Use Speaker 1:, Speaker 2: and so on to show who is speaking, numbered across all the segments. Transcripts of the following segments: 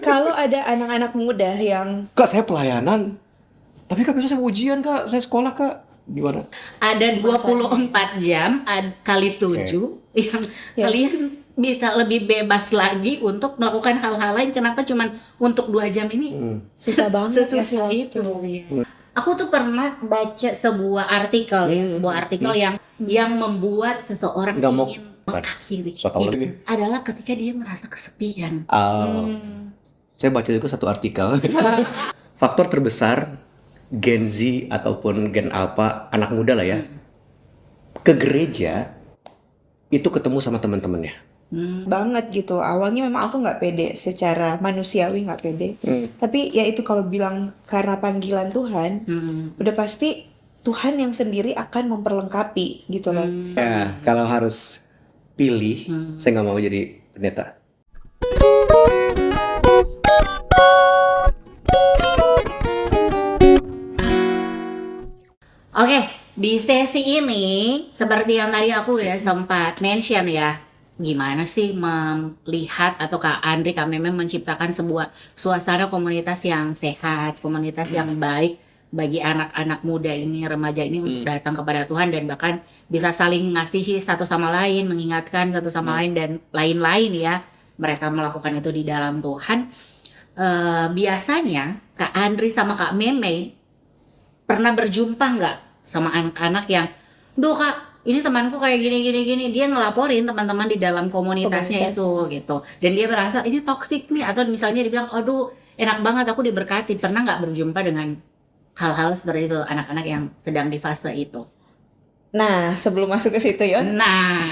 Speaker 1: Kalau ada anak-anak muda yang
Speaker 2: Kak, saya pelayanan. Tapi Kak, besok saya mau ujian Kak. Saya sekolah Kak. Gimana?
Speaker 3: Ada 24 jam kali 7 yang
Speaker 1: Ya.
Speaker 3: kalian bisa lebih bebas lagi untuk melakukan hal-hal lain. Kenapa cuman untuk 2 jam ini?
Speaker 1: Susah banget ya
Speaker 3: Sesusah
Speaker 1: sih
Speaker 3: itu. Aku tuh pernah baca sebuah artikel yang membuat seseorang
Speaker 2: Nggak mau-
Speaker 3: ingin mengakhiri
Speaker 2: So tau
Speaker 3: hidup
Speaker 2: lagi.
Speaker 3: adalah ketika dia merasa kesepian.
Speaker 2: Saya baca juga satu artikel. Faktor terbesar Gen Z ataupun Gen Alpha, anak muda lah ya, ke gereja itu ketemu sama teman-temannya.
Speaker 1: banget gitu. Awalnya memang aku nggak pede, secara manusiawi nggak pede. Tapi ya itu kalau bilang karena panggilan Tuhan, udah pasti Tuhan yang sendiri akan memperlengkapi gitu loh.
Speaker 2: Ya, kalau harus pilih, saya nggak mau jadi pendeta.
Speaker 3: Oke, di sesi ini seperti yang tadi aku ya sempat mention ya, gimana sih melihat atau Kak Andri, Kak Memem menciptakan sebuah suasana komunitas yang sehat, komunitas yang baik bagi anak-anak muda ini, remaja ini untuk datang kepada Tuhan dan bahkan bisa saling mengasihi satu sama lain, mengingatkan satu sama lain dan lain-lain ya. Mereka melakukan itu di dalam Tuhan. Biasanya Kak Andri sama Kak Meme pernah berjumpa nggak sama anak-anak yang, duh Kak, ini temanku kayak gini, dia ngelaporin teman-teman di dalam komunitasnya itu gitu, dan dia merasa ini toksik nih, atau misalnya dia bilang, aduh enak banget aku diberkati. Pernah nggak berjumpa dengan hal-hal seperti itu, anak-anak yang sedang di fase itu?
Speaker 1: Nah, sebelum masuk ke situ Yon,
Speaker 3: Nah,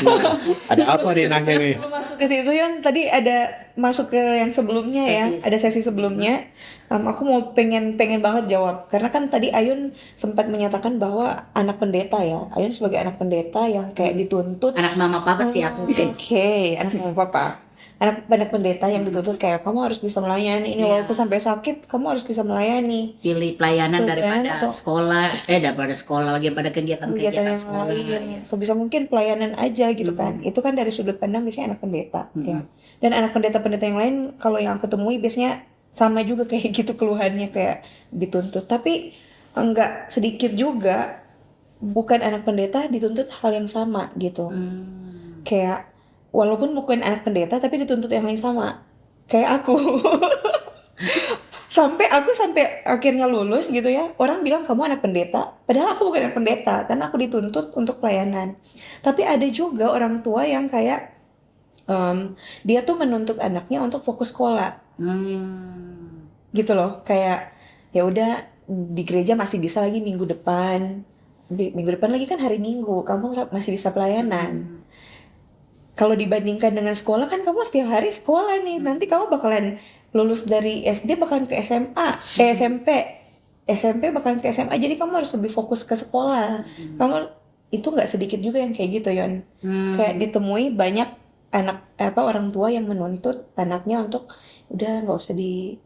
Speaker 2: Ada apa nih nanya nih?
Speaker 1: sebelum masuk ke situ Yon, tadi ada masuk ke yang sebelumnya ya, ada sesi sebelumnya. Aku mau pengen banget jawab, karena kan tadi Ayun sempat menyatakan bahwa anak pendeta ya, Ayun sebagai anak pendeta yang kayak dituntut.
Speaker 3: anak mama papa sih aku.
Speaker 1: Oke, anak mama papa. Anak pendeta yang dituntut kayak kamu harus bisa melayani ini, walaupun sampai sakit kamu harus bisa melayani.
Speaker 3: Pilih pelayanan
Speaker 1: Betul,
Speaker 3: daripada
Speaker 1: atau
Speaker 3: sekolah lagi pada
Speaker 1: kegiatan
Speaker 3: kegiatan-kegiatan
Speaker 1: yang
Speaker 3: sekolah.
Speaker 1: lain. Sebisa mungkin pelayanan aja gitu kan. Itu kan dari sudut pandang biasanya anak pendeta ya. Dan anak pendeta-pendeta yang lain kalau yang aku temui biasanya sama juga kayak gitu keluhannya, kayak dituntut. Tapi enggak sedikit juga bukan anak pendeta dituntut hal yang sama gitu. Kayak walaupun bukan anak pendeta tapi dituntut yang sama. Kayak aku. sampai akhirnya lulus gitu ya, orang bilang kamu anak pendeta, padahal aku bukan anak pendeta karena aku dituntut untuk pelayanan. Tapi ada juga orang tua yang kayak dia tuh menuntut anaknya untuk fokus sekolah gitu loh, kayak ya udah di gereja masih bisa lagi minggu depan lagi kan hari Minggu kamu masih bisa pelayanan. Kalau dibandingkan dengan sekolah kan kamu setiap hari sekolah nih, nanti kamu bakalan lulus dari SD bakalan ke SMA, SMP bakalan ke SMA, jadi kamu harus lebih fokus ke sekolah. Kamu itu nggak sedikit juga yang kayak gitu Yon. Kayak ditemui banyak orang tua yang menuntut anaknya untuk udah nggak usah di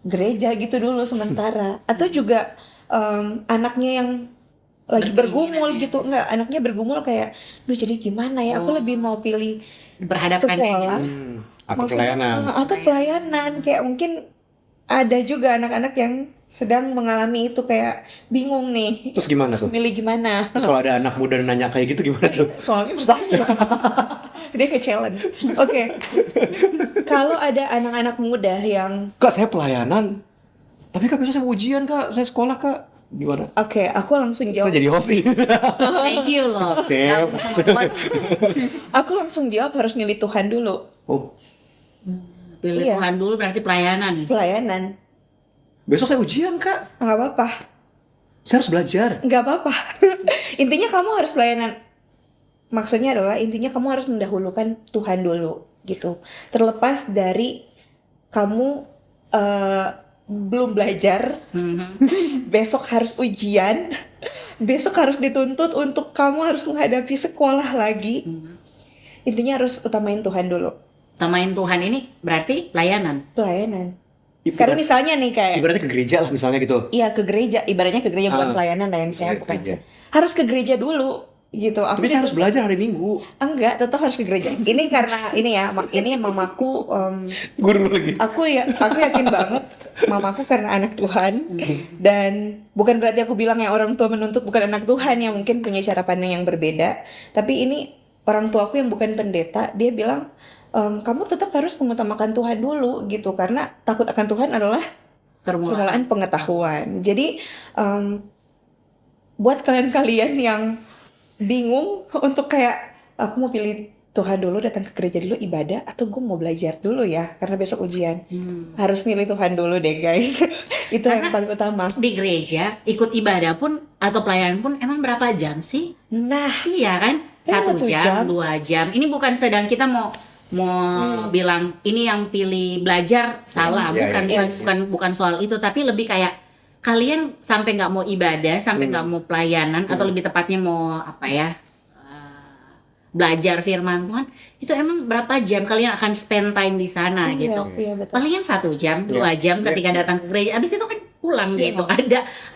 Speaker 1: gereja gitu dulu sementara. Atau juga anaknya yang lagi bergumul gitu, anaknya bergumul kayak, duh jadi gimana ya, aku lebih mau pilih
Speaker 3: Berhadapkan
Speaker 1: sekolah
Speaker 2: Atau pelayanan.
Speaker 1: atau pelayanan. Kayak mungkin ada juga anak-anak yang sedang mengalami itu, kayak bingung nih
Speaker 2: Terus gimana tuh?
Speaker 1: milih gimana.
Speaker 2: Terus kalau ada anak muda nanya kayak gitu gimana tuh?
Speaker 1: Soalnya mustahil dia ke challenge. Oke. Kalau ada anak-anak muda yang
Speaker 2: Kak, saya pelayanan. Tapi Kak, besok saya mau ujian Kak. Saya sekolah Kak. Gimana?
Speaker 1: Oke, aku langsung
Speaker 2: Saya
Speaker 1: jawab.
Speaker 2: jadi host nih.
Speaker 3: Thank you loh.
Speaker 2: Sip.
Speaker 1: Aku langsung jawab harus milih Tuhan dulu.
Speaker 2: Oh,
Speaker 3: Pilih
Speaker 1: Iya.
Speaker 3: Tuhan dulu berarti pelayanan.
Speaker 1: Pelayanan.
Speaker 2: besok saya ujian Kak.
Speaker 1: Nggak apa-apa.
Speaker 2: Saya harus belajar.
Speaker 1: Nggak apa-apa. Intinya kamu harus pelayanan. Maksudnya adalah intinya kamu harus mendahulukan Tuhan dulu gitu. Terlepas dari kamu belum belajar, besok harus ujian, besok harus dituntut untuk kamu harus menghadapi sekolah lagi. Intinya harus utamain Tuhan dulu.
Speaker 3: Utamain Tuhan ini berarti pelayanan.
Speaker 1: Pelayanan. Karena misalnya nih kayak
Speaker 2: Ibaratnya ke gereja lah misalnya gitu.
Speaker 1: iya ke gereja, ibaratnya ke gereja bukan pelayanan lah yang saya bukan.
Speaker 2: Gereja.
Speaker 1: Harus ke gereja dulu. gitu. Aku
Speaker 2: Tapi saya harus belajar hari Minggu.
Speaker 1: enggak, tetap harus ke gereja. Ini karena ini ya, ini mamaku
Speaker 2: Guru lagi.
Speaker 1: aku yakin banget mamaku karena anak Tuhan, dan bukan berarti aku bilang ya orang tua menuntut bukan anak Tuhan, yang mungkin punya cara pandang yang berbeda, tapi ini orang tuaku yang bukan pendeta, dia bilang kamu tetap harus mengutamakan Tuhan dulu gitu, karena takut akan Tuhan adalah permulaan pengetahuan. Jadi buat kalian-kalian yang bingung untuk kayak aku mau pilih Tuhan dulu, datang ke gereja dulu ibadah, atau gue mau belajar dulu ya karena besok ujian, harus milih Tuhan dulu deh guys. Itu
Speaker 3: Karena
Speaker 1: yang paling utama.
Speaker 3: Di gereja ikut ibadah pun atau pelayanan pun emang berapa jam sih?
Speaker 1: Nah,
Speaker 3: Iya kan? 1
Speaker 1: 1
Speaker 3: jam,
Speaker 1: jam.
Speaker 3: 2 jam. Ini bukan sedang kita mau bilang ini yang pilih belajar salah,
Speaker 2: Ya,
Speaker 3: bukan,
Speaker 2: ya.
Speaker 3: bukan soal itu, tapi lebih kayak kalian sampai nggak mau ibadah, sampai nggak mau pelayanan, atau lebih tepatnya mau apa ya, belajar firman Tuhan, itu emang berapa jam kalian akan spend time di sana gitu?
Speaker 1: Iya betul.
Speaker 3: Palingan 1 jam, 2 jam ketika datang ke gereja. Abis itu kan pulang gitu.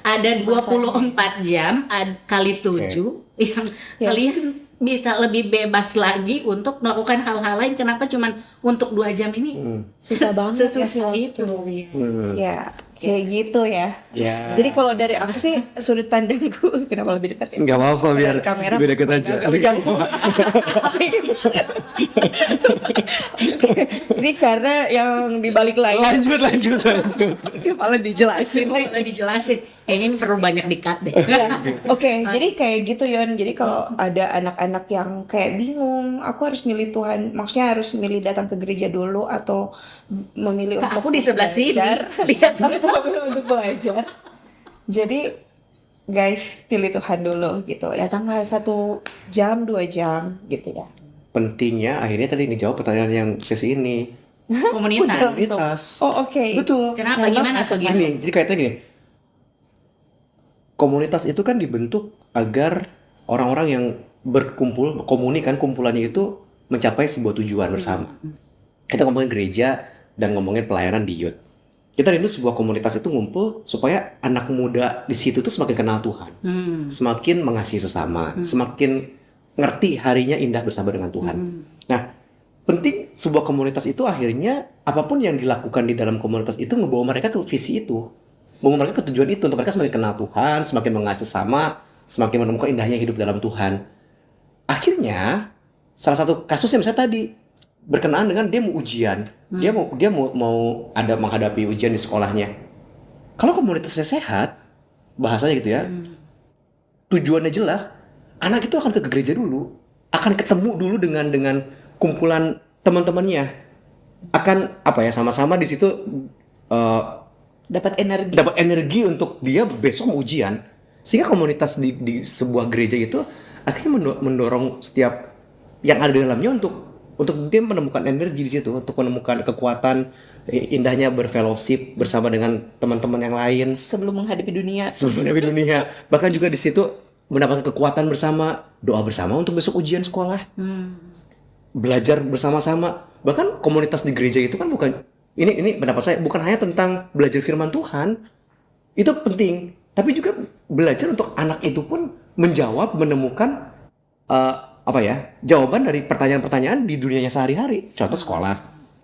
Speaker 3: Ada 24 jam kali 7 yang kalian bisa lebih bebas lagi untuk melakukan hal-hal lain. Kenapa cuman untuk 2 jam ini?
Speaker 1: Susah banget
Speaker 3: Sesusah
Speaker 1: ya,
Speaker 3: itu.
Speaker 1: Ya kayak gitu ya.
Speaker 2: Ya.
Speaker 1: Jadi kalau dari aku sih sudut pandangku, kenapa lebih dekat ya?
Speaker 2: Enggak apa-apa biar
Speaker 1: Kamera
Speaker 2: biar deket aja.
Speaker 1: Ini karena yang di balik layar
Speaker 2: Lanjut.
Speaker 1: malah dijelasin lagi.
Speaker 3: Udah dijelasin. Kayaknya ini perlu banyak di-cut deh.
Speaker 1: Ya, Oke, jadi kayak gitu Yon. Jadi kalau ada anak-anak yang kayak bingung, aku harus milih Tuhan, maksudnya harus milih datang ke gereja dulu atau memilih
Speaker 3: Kak,
Speaker 1: untuk
Speaker 3: aku di sebelah sini.
Speaker 1: belajar.
Speaker 3: Lihat.
Speaker 1: Untuk belajar. Jadi guys, pilih Tuhan dulu gitu. Datanglah 1 jam, 2 jam gitu ya.
Speaker 2: Pentingnya akhirnya tadi ngejawab pertanyaan yang sesi ini.
Speaker 3: Komunitas.
Speaker 2: Komunitas.
Speaker 1: Oh, oke.
Speaker 2: Betul.
Speaker 3: Kenapa? Gimana tuh gitu?
Speaker 2: Gini, jadi kaitannya gini. Komunitas itu kan dibentuk agar orang-orang yang berkumpul, kumpulannya itu mencapai sebuah tujuan bersama. Kita ngomongin gereja dan ngomongin pelayanan di youth. Kita rindu sebuah komunitas itu ngumpul supaya anak muda di situ tuh semakin kenal Tuhan, semakin mengasihi sesama, semakin ngerti harinya indah bersama dengan Tuhan. Nah, penting sebuah komunitas itu akhirnya apapun yang dilakukan di dalam komunitas itu ngebawa mereka ke visi itu, membawa mereka ke tujuan itu untuk mereka semakin kenal Tuhan, semakin mengasihi sesama, semakin menemukan indahnya hidup dalam Tuhan. Akhirnya salah satu kasusnya misalnya tadi berkenaan dengan dia mau ujian, dia mau ada menghadapi ujian di sekolahnya. Kalau komunitasnya sehat, bahasanya gitu ya, tujuannya jelas, anak itu akan ke gereja dulu, akan ketemu dulu dengan kumpulan teman-temannya, akan apa ya, sama-sama di situ
Speaker 1: Dapat energi.
Speaker 2: dapat energi untuk dia besok mau ujian. Sehingga komunitas di sebuah gereja itu akhirnya mendorong setiap yang ada di dalamnya untuk dia menemukan energi di situ, untuk menemukan kekuatan, indahnya berfellowship bersama dengan teman-teman yang lain
Speaker 1: Sebelum menghadapi dunia.
Speaker 2: sebelum menghadapi dunia. Bahkan juga di situ mendapatkan kekuatan bersama, doa bersama untuk besok ujian sekolah. Belajar bersama-sama. Bahkan komunitas di gereja itu kan bukan, ini pendapat saya, bukan hanya tentang belajar firman Tuhan. Itu penting, tapi juga belajar untuk anak itu pun menjawab, menemukan jawaban dari pertanyaan-pertanyaan di dunianya sehari-hari. Contoh sekolah,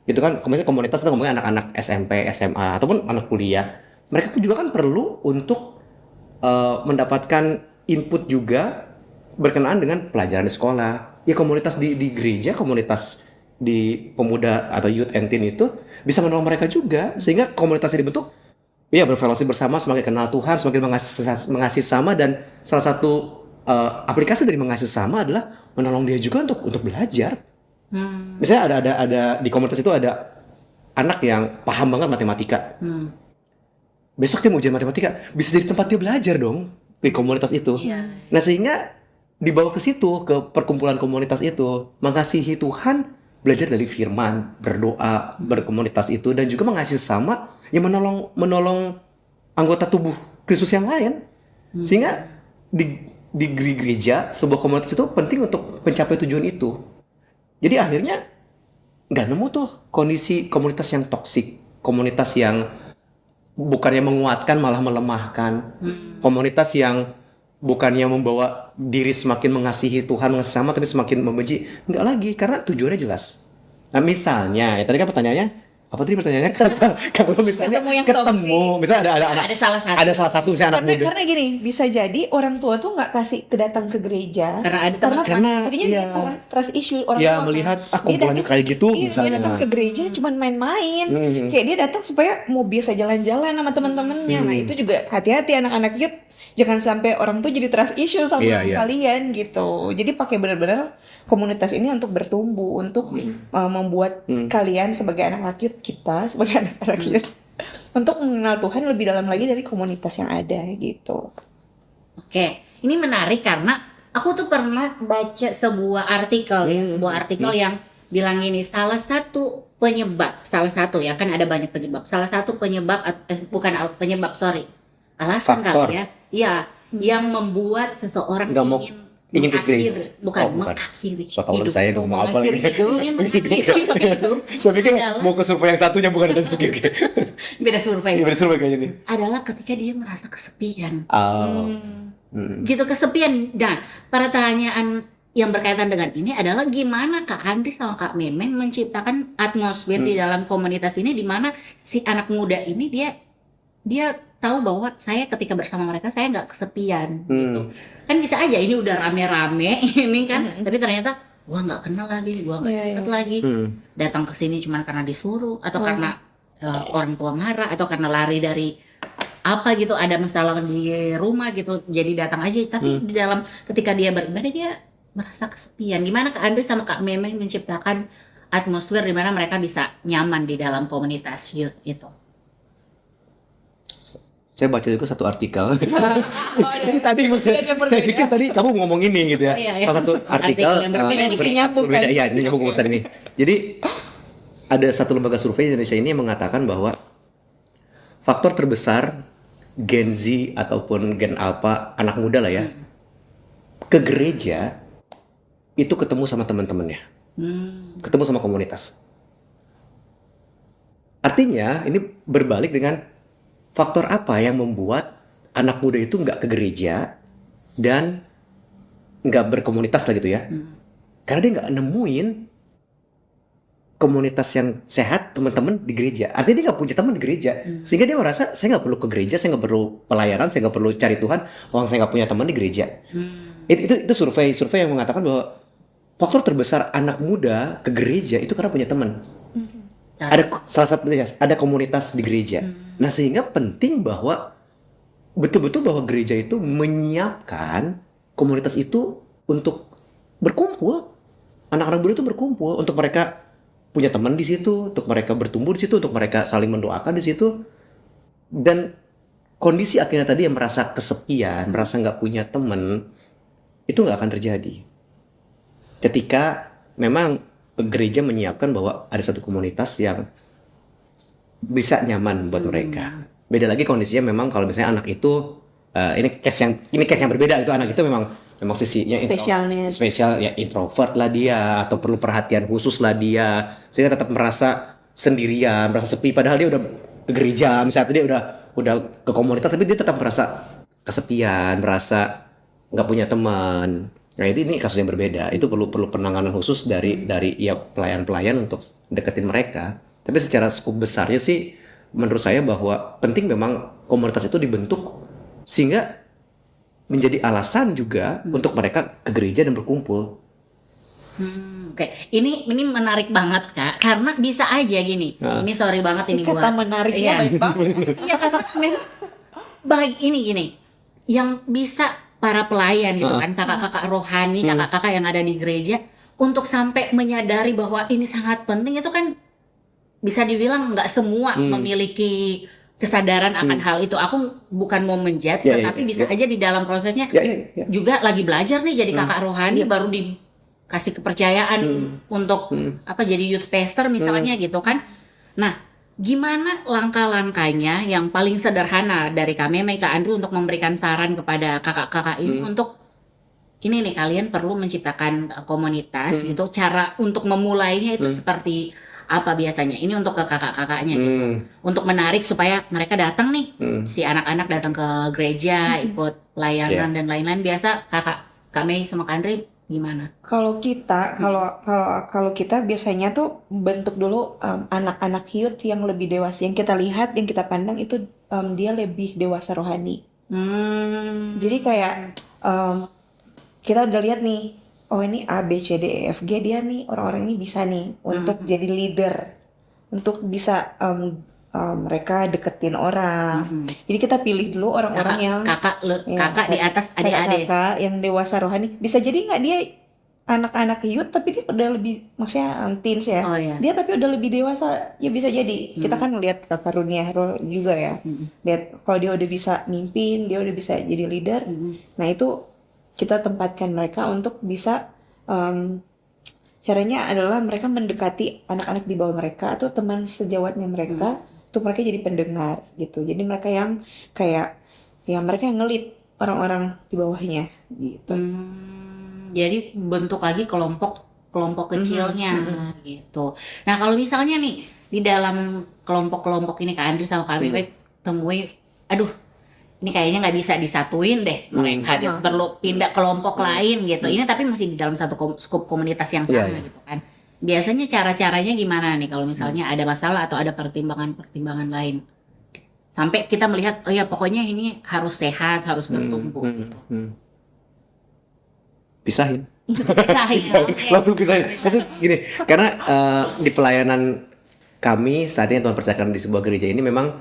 Speaker 2: itu kan misalnya komunitas itu ngomongin anak-anak SMP, SMA ataupun anak kuliah. Mereka juga kan perlu untuk mendapatkan input juga berkenaan dengan pelajaran di sekolah. Ya komunitas di gereja, komunitas di pemuda atau youth and teen itu bisa menolong mereka juga, sehingga komunitasnya dibentuk. Ya berfellowship bersama, semakin kenal Tuhan, semakin mengasihi sama, dan salah satu aplikasi dari mengasihi sama adalah menolong dia juga untuk belajar. Misalnya ada di komunitas itu ada anak yang paham banget matematika. Besok dia mau ujian matematika, bisa jadi tempat dia belajar dong di komunitas itu. Nah sehingga dibawa ke situ, ke perkumpulan komunitas itu, mengasihi Tuhan, belajar dari firman, berdoa, berkomunitas itu, dan juga mengasihi sama yang menolong anggota tubuh Kristus yang lain. Sehingga di gereja, sebuah komunitas itu penting untuk mencapai tujuan itu. Jadi akhirnya nggak nemu tuh kondisi komunitas yang toksik, komunitas yang bukannya menguatkan malah melemahkan, komunitas yang bukannya membawa diri semakin mengasihi Tuhan, mengasihi sama, tapi semakin membenci. Enggak lagi, karena tujuannya jelas. Nah misalnya, ya tadi kan pertanyaannya, apa tadi pertanyaannya? Kalau misalnya
Speaker 1: Ketemu yang
Speaker 2: misalnya ada anak,
Speaker 3: Ada salah satu.
Speaker 2: ada salah satu misalnya anak muda.
Speaker 1: Karena gini, bisa jadi orang tua tuh nggak kasih datang ke gereja
Speaker 3: Karena ada teman.
Speaker 1: tadinya
Speaker 2: Iya.
Speaker 1: dia trust issue orang
Speaker 2: Ya,
Speaker 1: tua.
Speaker 2: melihat,
Speaker 1: Dia
Speaker 2: kumpulannya
Speaker 1: datang-
Speaker 2: kayak gitu,
Speaker 1: iya,
Speaker 2: misalnya.
Speaker 1: dia datang ke gereja cuman main-main. Kayak dia datang supaya mau biasa jalan-jalan sama teman-temannya. Nah itu juga hati-hati anak-anak youth, jangan sampai orang tuh jadi trust issue sama
Speaker 2: Iya, iya.
Speaker 1: kalian gitu. Jadi pakai benar-benar komunitas ini untuk bertumbuh, untuk membuat kalian sebagai anak-anak youth, kita sebagai anak-anak youth untuk mengenal Tuhan lebih dalam lagi dari komunitas yang ada gitu.
Speaker 3: Oke, ini menarik karena aku tuh pernah baca sebuah artikel ya, sebuah artikel yang bilang ini salah satu ya kan ada banyak penyebab. Salah satu penyebab alasan
Speaker 2: Faktor.
Speaker 3: kali ya. Iya, yang membuat seseorang
Speaker 2: Nggak mau- ingin ke gereja. bukan.
Speaker 3: mengakhiri
Speaker 2: So tau
Speaker 3: hidup.
Speaker 2: saya ngomong apa lagi.
Speaker 3: Mengakhiri hidup
Speaker 2: Saya pikir
Speaker 3: adalah-
Speaker 2: mau ke survei yang satunya bukan ada oke.
Speaker 3: beda survei.
Speaker 2: Ini survei kayaknya nih.
Speaker 3: Adalah ketika dia merasa kesepian.
Speaker 2: Oh.
Speaker 3: Kesepian. Nah, pertanyaan yang berkaitan dengan ini adalah gimana Kak Andri sama Kak Memeng menciptakan atmosfer di dalam komunitas ini di mana si anak muda ini dia tahu bahwa saya ketika bersama mereka saya nggak kesepian gitu. Kan bisa aja ini udah rame-rame ini kan, tapi ternyata gua nggak kenal lagi, gua nggak
Speaker 1: Iya,
Speaker 3: dekat lagi. Datang ke sini cuma karena disuruh atau karena orang tua marah atau karena lari dari apa gitu, ada masalah di rumah gitu, jadi datang aja. Tapi di dalam ketika dia beribadah dia merasa kesepian. Gimana Kak Andri sama Kak Memeng menciptakan atmosfer di mana mereka bisa nyaman di dalam komunitas youth itu?
Speaker 2: Saya baca juga satu artikel. Tadi saya pikir tadi kamu ngomong ini gitu ya.
Speaker 3: Iya, iya.
Speaker 2: Salah satu artikel
Speaker 3: Artikel yang berbeda nih,
Speaker 1: nyambung kan?
Speaker 2: berbeda. Iya, ini nyambung urusan ini. Jadi ada satu lembaga survei di Indonesia ini yang mengatakan bahwa faktor terbesar Gen Z ataupun Gen Alpha, anak muda lah ya, ke gereja itu ketemu sama teman-temannya, ketemu sama komunitas. Artinya ini berbalik dengan faktor apa yang membuat anak muda itu nggak ke gereja dan nggak berkomunitas lah gitu ya. Karena dia nggak nemuin komunitas yang sehat, teman-teman di gereja. Artinya dia nggak punya teman di gereja, sehingga dia merasa saya nggak perlu ke gereja, saya nggak perlu pelayanan, saya nggak perlu cari Tuhan, orang saya nggak punya teman di gereja. Itu survei yang mengatakan bahwa faktor terbesar anak muda ke gereja itu karena punya teman. Ada salah satunya ada komunitas di gereja. Nah sehingga penting bahwa betul-betul bahwa gereja itu menyiapkan komunitas itu untuk berkumpul. Anak-anak muda itu berkumpul untuk mereka punya teman di situ, untuk mereka bertumbuh di situ, untuk mereka saling mendoakan di situ. Dan kondisi akhirnya tadi yang merasa kesepian, merasa nggak punya teman, itu nggak akan terjadi. Ketika memang gereja menyiapkan bahwa ada satu komunitas yang bisa nyaman buat mereka. Beda lagi kondisinya memang kalau misalnya anak itu ini case yang berbeda, itu anak itu memang sisinya spesial ya, introvert lah dia atau perlu perhatian khusus lah dia, sehingga tetap merasa sendirian, merasa sepi padahal dia udah ke gereja, misalnya dia udah ke komunitas tapi dia tetap merasa kesepian, merasa nggak punya teman. Nah ini kasus yang berbeda, itu perlu penanganan khusus dari ya pelayan-pelayan untuk deketin mereka. Tapi secara skup besarnya sih menurut saya bahwa penting memang komunitas itu dibentuk sehingga menjadi alasan juga untuk mereka ke gereja dan berkumpul.
Speaker 3: Oke, ini menarik banget Kak, karena bisa aja gini. Ini sorry banget ini gua.
Speaker 1: Kata menariknya baik banget.
Speaker 3: Iya karena memang baik ini gini, yang bisa para pelayan gitu kan, kakak-kakak rohani, kakak-kakak yang ada di gereja untuk sampai menyadari bahwa ini sangat penting, itu kan bisa dibilang nggak semua memiliki kesadaran akan hal itu. Aku bukan mau menjudge, tapi bisa aja di dalam prosesnya juga lagi belajar nih jadi kakak rohani, baru dikasih kepercayaan untuk jadi youth pastor misalnya gitu kan. Nah, gimana langkah-langkahnya yang paling sederhana dari kami, Kak Andri, untuk memberikan saran kepada kakak-kakak ini untuk ini nih, kalian perlu menciptakan komunitas gitu. Cara untuk memulainya itu seperti apa biasanya? Ini untuk ke kakak-kakaknya gitu. Untuk menarik supaya mereka datang nih. Si anak-anak datang ke gereja, ikut pelayanan dan lain-lain. Biasa Kak Mei sama Kak Andre gimana?
Speaker 1: Kalau kita biasanya tuh bentuk dulu anak-anak youth yang lebih dewasa, yang kita lihat, yang kita pandang itu dia lebih dewasa rohani. Jadi kayak kita udah lihat nih, oh ini A B C D E F G, dia nih orang-orang ini bisa nih untuk jadi leader, untuk bisa mereka deketin orang. Jadi kita pilih dulu orang-orang yang
Speaker 3: kakak di atas adik-adik.
Speaker 1: Kakak yang dewasa rohani. Bisa jadi nggak dia anak-anak youth tapi dia udah lebih, maksudnya teens ya.
Speaker 3: Oh, iya.
Speaker 1: Dia tapi udah lebih dewasa, ya bisa jadi. Kita kan melihat karunia roh juga ya. Lihat kalau dia udah bisa mimpin, dia udah bisa jadi leader. Nah itu kita tempatkan mereka untuk bisa caranya adalah mereka mendekati anak-anak di bawah mereka atau teman sejawatnya mereka. Untuk mereka jadi pendengar gitu. Jadi mereka yang kayak ya mereka yang ngelit orang-orang di bawahnya gitu.
Speaker 3: Jadi bentuk lagi kelompok kecilnya gitu. Nah kalau misalnya nih di dalam kelompok-kelompok ini Kak Andri sama Kak Bebe temui, aduh ini kayaknya nggak bisa disatuin deh mereka, perlu pindah kelompok lain gitu. Ini tapi masih di dalam satu skup komunitas yang sama gitu kan. Biasanya cara-caranya gimana nih kalau misalnya ada masalah atau ada pertimbangan-pertimbangan lain? Sampai kita melihat, oh ya pokoknya ini harus sehat, harus bertumbuh gitu.
Speaker 2: Pisahin.
Speaker 3: Okay.
Speaker 2: Langsung pisahin. Maksud gini, karena di pelayanan kami saat ini Tuhan percayakan di sebuah gereja ini memang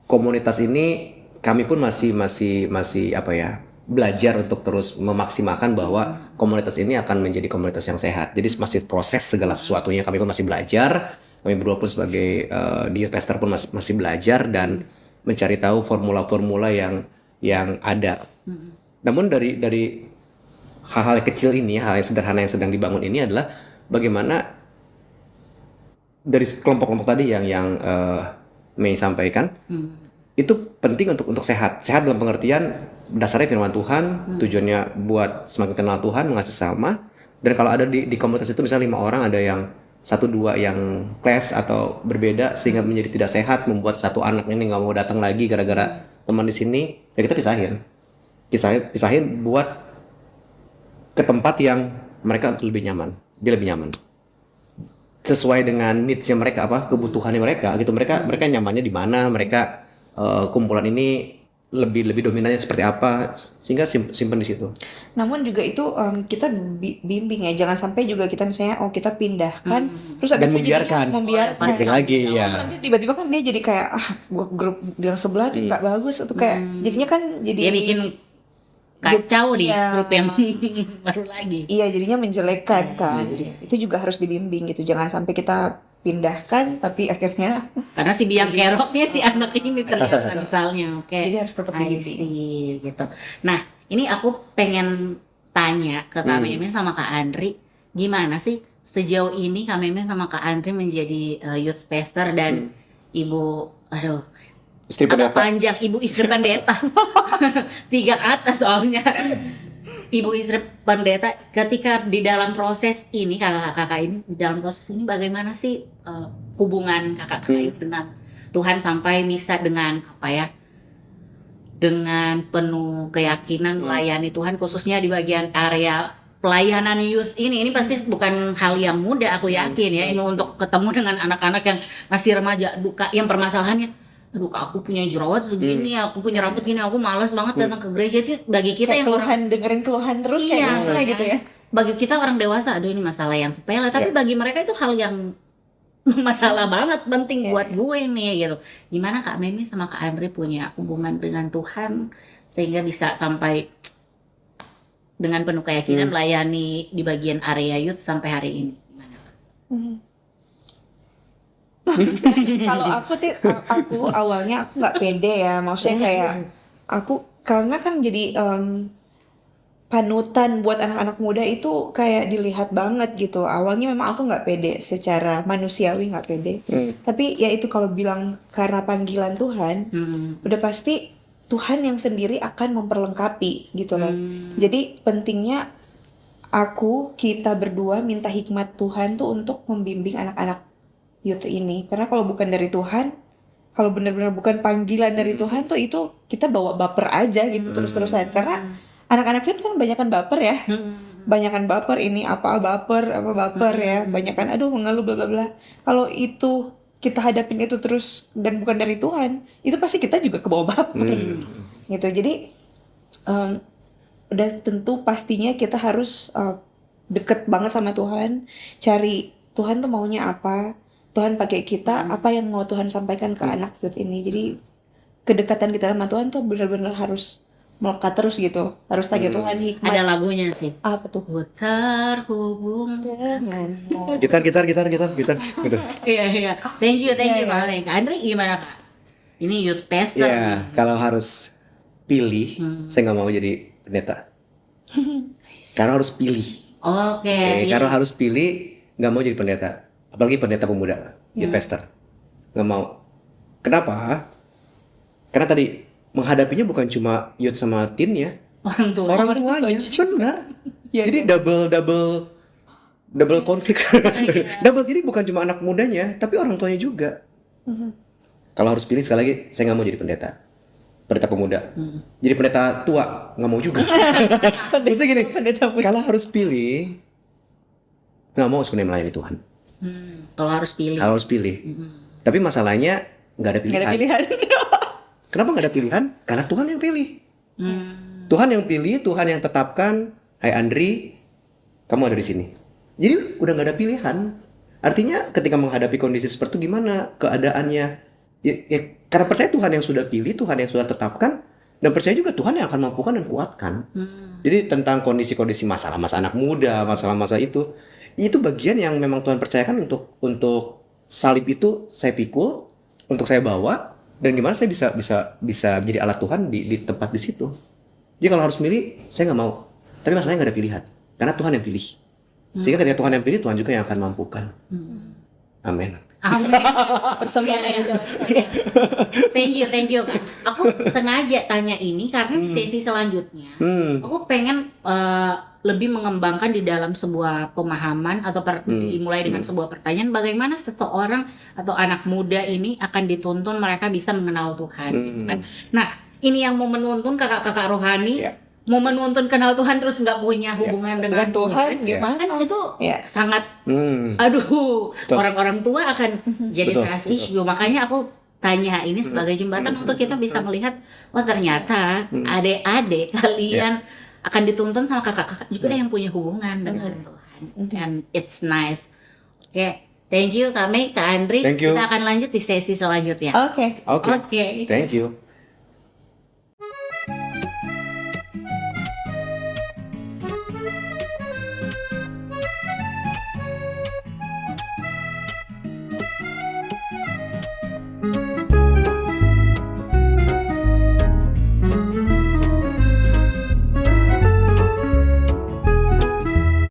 Speaker 2: komunitas ini kami pun masih apa ya, belajar untuk terus memaksimalkan bahwa komunitas ini akan menjadi komunitas yang sehat. Jadi masih proses segala sesuatunya, kami pun masih belajar. Kami berdua pun sebagai youth pastor pun masih belajar dan mencari tahu formula-formula yang ada. Namun dari hal-hal kecil ini, hal yang sederhana yang sedang dibangun ini adalah bagaimana dari kelompok-kelompok tadi yang Mei sampaikan, itu penting untuk sehat dalam pengertian dasarnya firman Tuhan, tujuannya buat semakin kenal Tuhan, mengasihi sesama. Dan kalau ada di komunitas itu misalnya 5 orang, ada yang 1-2 yang clash atau berbeda sehingga menjadi tidak sehat, membuat satu anak ini nggak mau datang lagi gara-gara teman di sini, ya kita pisahin buat ke tempat yang mereka lebih nyaman, dia lebih nyaman sesuai dengan needs-nya mereka, kebutuhannya mereka gitu. Mereka nyamannya di mana, mereka kumpulan ini lebih dominannya seperti apa, sehingga simpen di situ.
Speaker 1: Namun juga itu kita bimbing ya, jangan sampai juga kita misalnya kita pindahkan terus habis itu membiarkan
Speaker 2: lagi ya.
Speaker 1: Terus nanti tiba-tiba kan dia jadi kayak grup yang sebelah tuh nggak bagus atau kayak jadinya kan jadi
Speaker 3: dia bikin kacau di grup yang baru lagi.
Speaker 1: Iya, jadinya menjelekkan kan. Itu juga harus dibimbing gitu, jangan sampai kita pindahkan tapi akhirnya
Speaker 3: karena si biang keroknya si anak ini ternyata misalnya.
Speaker 1: Jadi harus tetap dibimbing
Speaker 3: gitu. Nah ini aku pengen tanya ke Kak Meme sama Kak Andri, gimana sih sejauh ini Kak Meme sama Kak Andri menjadi youth pastor dan ibu
Speaker 2: istri pendeta.
Speaker 3: Panjang, ibu istri pendeta 3 kata soalnya. Ibu istri pendeta, ketika di dalam proses ini kakak-kakak ini, di dalam proses ini bagaimana sih hubungan kakak-kakak ini dengan Tuhan sampai bisa dengan dengan penuh keyakinan melayani Tuhan, khususnya di bagian area pelayanan youth ini pasti bukan hal yang mudah, aku yakin ya, ini untuk ketemu dengan anak-anak yang masih remaja, yang permasalahannya aduh aku punya jerawat segini, aku punya rambut gini, aku malas banget datang ke gereja. Itu bagi kita
Speaker 1: kayak
Speaker 3: yang
Speaker 1: dengerin keluhan terus kayak gitu ya.
Speaker 3: Bagi kita orang dewasa, aduh ini masalah yang sepele, tapi bagi mereka itu hal yang masalah banget, penting buat gue nih gitu. Gimana Kak Memi sama Kak Andri punya hubungan dengan Tuhan sehingga bisa sampai dengan penuh keyakinan melayani di bagian area youth sampai hari ini? Gimana Kak?
Speaker 1: Kalau aku awalnya aku nggak pede ya, maksudnya kayak aku karena kan jadi panutan buat anak-anak muda itu kayak dilihat banget gitu. Awalnya memang aku nggak pede, secara manusiawi nggak pede. Tapi ya itu kalau bilang karena panggilan Tuhan, udah pasti Tuhan yang sendiri akan memperlengkapi gitu loh. Jadi pentingnya kita berdua minta hikmat Tuhan tuh untuk membimbing anak-anak youth ini. Karena kalau bukan dari Tuhan, kalau benar-benar bukan panggilan dari Tuhan tuh itu kita bawa baper aja gitu terus-terusan. Karena anak-anak youth kan banyakan baper ya. Banyakan baper, ini apa baper ya. Banyakan aduh mengeluh bla bla bla. Kalau itu kita hadapin itu terus dan bukan dari Tuhan, itu pasti kita juga kebawa baper. Gitu. Jadi udah tentu pastinya kita harus deket banget sama Tuhan, cari Tuhan tuh maunya apa, Tuhan pakai kita, apa yang mau Tuhan sampaikan ke anak youth ini. Jadi kedekatan kita sama Tuhan tuh benar-benar harus melekat terus gitu, harus tanya Tuhan hikmat.
Speaker 3: Ada lagunya sih.
Speaker 1: Apa tuh?
Speaker 3: Ku terhubung dengan.
Speaker 2: Gitar gitu.
Speaker 3: Iya. Thank you Kak Ale. Kak Andre gimana Kak? Ini youth pastor.
Speaker 2: Ya, kalau harus pilih, saya nggak mau jadi pendeta. Karena harus pilih.
Speaker 3: Oke.
Speaker 2: Karena harus pilih, nggak mau jadi pendeta. Apalagi pendeta pemuda, youth pastor. Nggak mau. Kenapa? Karena tadi menghadapinya bukan cuma youth sama teen ya.
Speaker 3: Orang
Speaker 2: tuanya. Benar.
Speaker 1: Ya,
Speaker 2: Jadi double konflik. Jadi bukan cuma anak mudanya, tapi orang tuanya juga. Kalau harus pilih sekali lagi, saya nggak mau jadi pendeta pemuda. Jadi pendeta tua nggak mau juga. Maksudnya gini, kalau harus pilih, nggak mau sebenarnya melayani Tuhan.
Speaker 3: Kalau harus pilih.
Speaker 2: Tapi masalahnya nggak ada pilihan. Kenapa nggak ada pilihan? Karena Tuhan yang pilih. Tuhan yang pilih, Tuhan yang tetapkan. Hai Andri, kamu ada di sini. Jadi udah nggak ada pilihan. Artinya ketika menghadapi kondisi seperti itu gimana keadaannya? Ya, karena percaya Tuhan yang sudah pilih, Tuhan yang sudah tetapkan, dan percaya juga Tuhan yang akan mampukan dan kuatkan. Jadi tentang kondisi-kondisi masalah-masalah anak muda, masalah-masalah itu bagian yang memang Tuhan percayakan untuk salib itu saya pikul, untuk saya bawa, dan gimana saya bisa menjadi alat Tuhan di tempat di situ. Jadi kalau harus milih, saya nggak mau. Tapi masalahnya nggak ada pilihan, karena Tuhan yang pilih. Sehingga ketika Tuhan yang pilih, Tuhan juga yang akan mampukan. Amin.
Speaker 3: Amin. Thank you Kak. Aku sengaja tanya ini karena di sesi selanjutnya aku pengen lebih mengembangkan di dalam sebuah pemahaman atau dimulai dengan sebuah pertanyaan, bagaimana seseorang atau anak muda ini akan dituntun mereka bisa mengenal Tuhan gitu kan. Nah, ini yang mau menuntun kakak-kakak rohani mau menuntun kenal Tuhan terus nggak punya hubungan dengan Tuhan gimana? Kan itu sangat aduh, orang-orang tua akan jadi trust issue. Makanya aku tanya ini sebagai jembatan untuk kita bisa melihat, oh ternyata adik-adik kalian akan dituntun sama kakak-kakak juga yang punya hubungan dengan Tuhan. And it's nice. Oke, thank you Kak Andri.
Speaker 2: Thank you.
Speaker 3: Kita akan lanjut di sesi selanjutnya.
Speaker 1: Oke.
Speaker 3: Oke.
Speaker 2: Thank you.